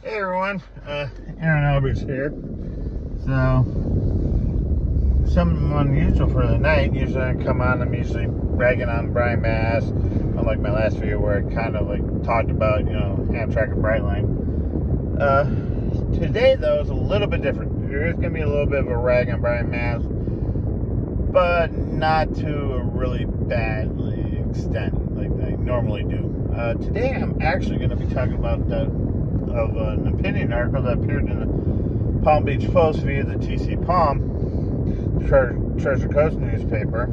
Hey everyone, Aaron Albert's here. So, something unusual for the night. Usually I come on, I'm usually bragging on Brian Mass, unlike my last video where I kind of talked about, Amtrak and Brightline. Today though is a little bit different. There is going to be a little bit of a rag on Brian Mass, but not to a really bad extent like I normally do. Today I'm actually going to be talking about an opinion article that appeared in the Palm Beach Post via the TC Palm, Treasure Coast newspaper,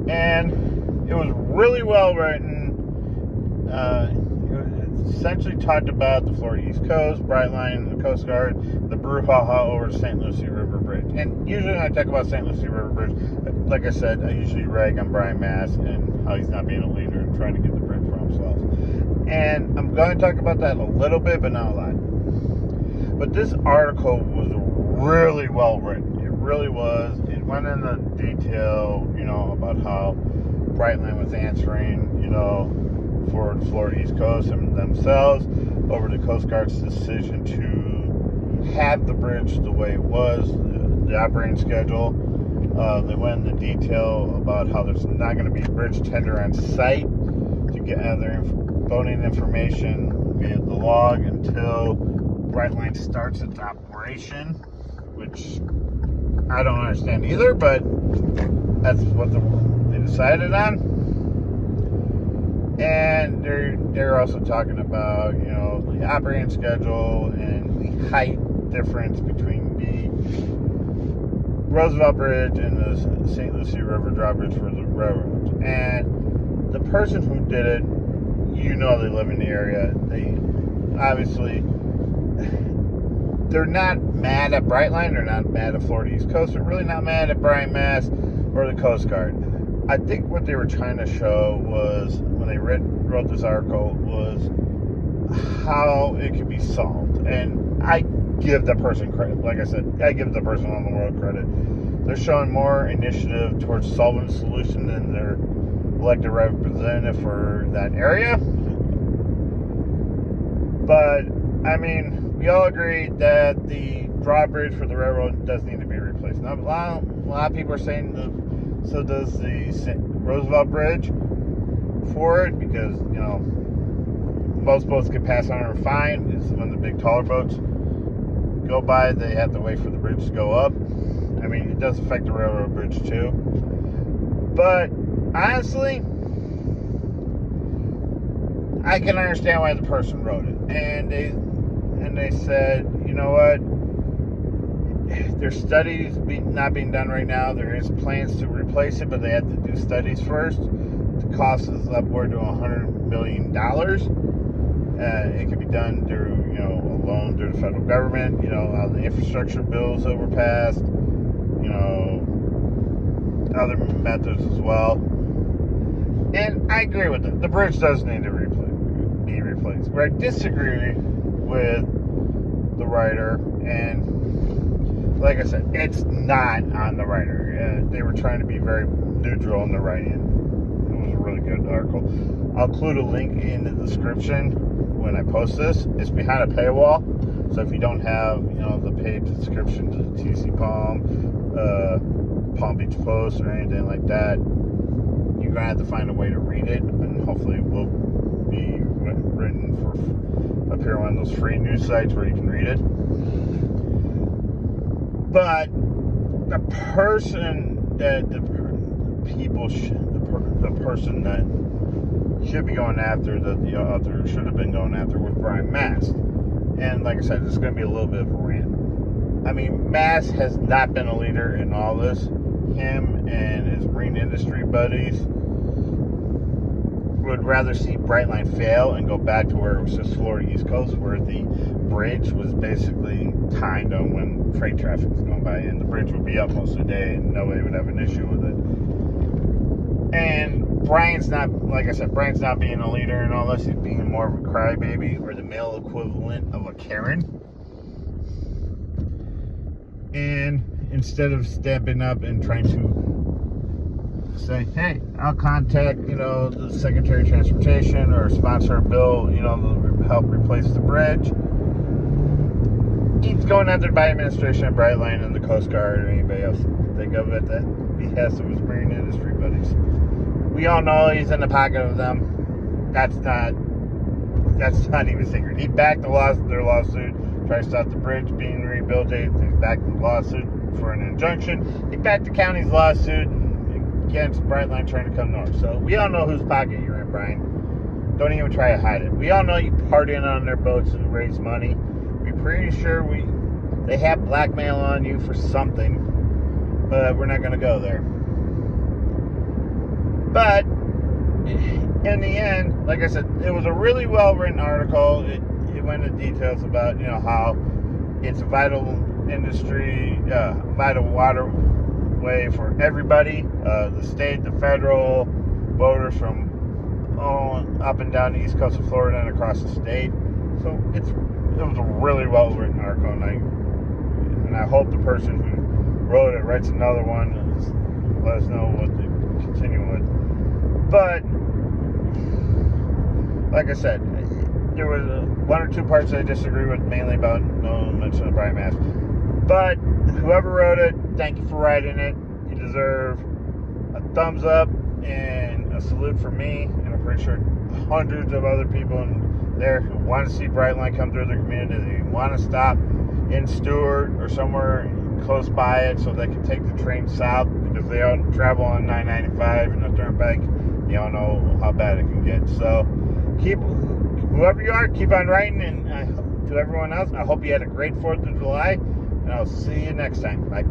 and it was really well written. It essentially talked about the Florida East Coast, Brightline, the Coast Guard, the brouhaha over the St Lucie River Bridge. And usually when I talk about St Lucie River Bridge, like I said, I usually rag on Brian Mass and how he's not being a leader and trying to get the bridge for himself. And I'm going to talk about that a little bit, but not a lot. But this article was really well written. It really was. It went into detail, about how Brightline was answering, for the Florida East Coast and themselves over the Coast Guard's decision to have the bridge the way it was, the operating schedule. They went into detail about how there's not going to be a bridge tender on site to get other voting information via the log until Brightline starts its operation, which I don't understand either, but that's what they decided on. And they're also talking about, the operating schedule and the height difference between the Roosevelt Bridge and the St Lucie River drawbridge for the railroads. And the person who did it, they live in the area. They obviously, they're not mad at Brightline. They're not mad at Florida East Coast. They're really not mad at Brian Mass or the Coast Guard. I think what they were trying to show was, when they wrote this article, was how it could be solved. And I give the person credit. Like I said, I give the person on the world credit. They're showing more initiative towards solving the solution than their elected representative for that area. But, we all agree that the drawbridge for the railroad does need to be replaced. Now, a lot of people are saying so does the Roosevelt Bridge for it, because, most boats can pass on it fine. It's when the big taller boats go by, they have to wait for the bridge to go up. It does affect the railroad bridge too. But honestly, I can understand why the person wrote it. And they said, you know what? There's studies not being done right now. There is plans to replace it, but they have to do studies first. The cost is upward to $100 million. It can be done through, a loan through the federal government, how the infrastructure bills that were passed, other methods as well. And I agree with it. The bridge does need to be replaced. Where I disagree with the writer, and like I said, it's not on the writer. They were trying to be very neutral in the writing. It was a really good article. I'll include a link in the description when I post this. It's behind a paywall, so if you don't have, the paid subscription to the TC Palm, Palm Beach Post, or anything like that, you're gonna have to find a way to read it, and hopefully it will be written for appear on those free news sites where you can read it. But the person that the person that should be going after, that the author should have been going after, was Brian Mass. And like I said, this is going to be a little bit of a rant. Mass has not been a leader in all this. Him and his marine industry buddies would rather see Brightline fail and go back to where it was just Florida East Coast, where the bridge was basically timed on when freight traffic was going by, and the bridge would be up most of the day and nobody would have an issue with it. And Brian's not, like I said, Brian's not being a leader and all this. He's being more of a crybaby, or the male equivalent of a Karen. And instead of stepping up and trying to say, hey, I'll contact, the Secretary of Transportation or sponsor a bill, to help replace the bridge, It's going under by administration of Brightline and the Coast Guard or anybody else think of it at the behest of his marine industry buddies. We all know he's in the pocket of them. That's not even a secret. He backed their lawsuit, tried to stop the bridge being rebuilt. He backed the lawsuit for an injunction. He backed the county's lawsuit against Brightline trying to come north. So we all know whose pocket you're in, Brian. Don't even try to hide it. We all know you partying on their boats to raise money. We're pretty sure they have blackmail on you for something, but we're not going to go there. But in the end, like I said, it was a really well-written article. It went into details about, how it's a vital industry, vital waterway for everybody, the state, the federal, boaters from up and down the east coast of Florida and across the state. So it was a really well-written article, and I hope the person who wrote it writes another one and let us know what to continue with. But like I said, there was one or two parts that I disagree with, mainly about no mention of Brian Mass. But whoever wrote it, thank you for writing it. You deserve a thumbs up and a salute from me, and I'm pretty sure hundreds of other people in there who want to see Brightline come through their community. They want to stop in Stewart or somewhere close by it so they can take the train south, because they all travel on 995 and the turnpike. You don't know how bad it can get. So whoever you are, keep on writing, and to everyone else, I hope you had a great 4th of July, and I'll see you next time. Bye.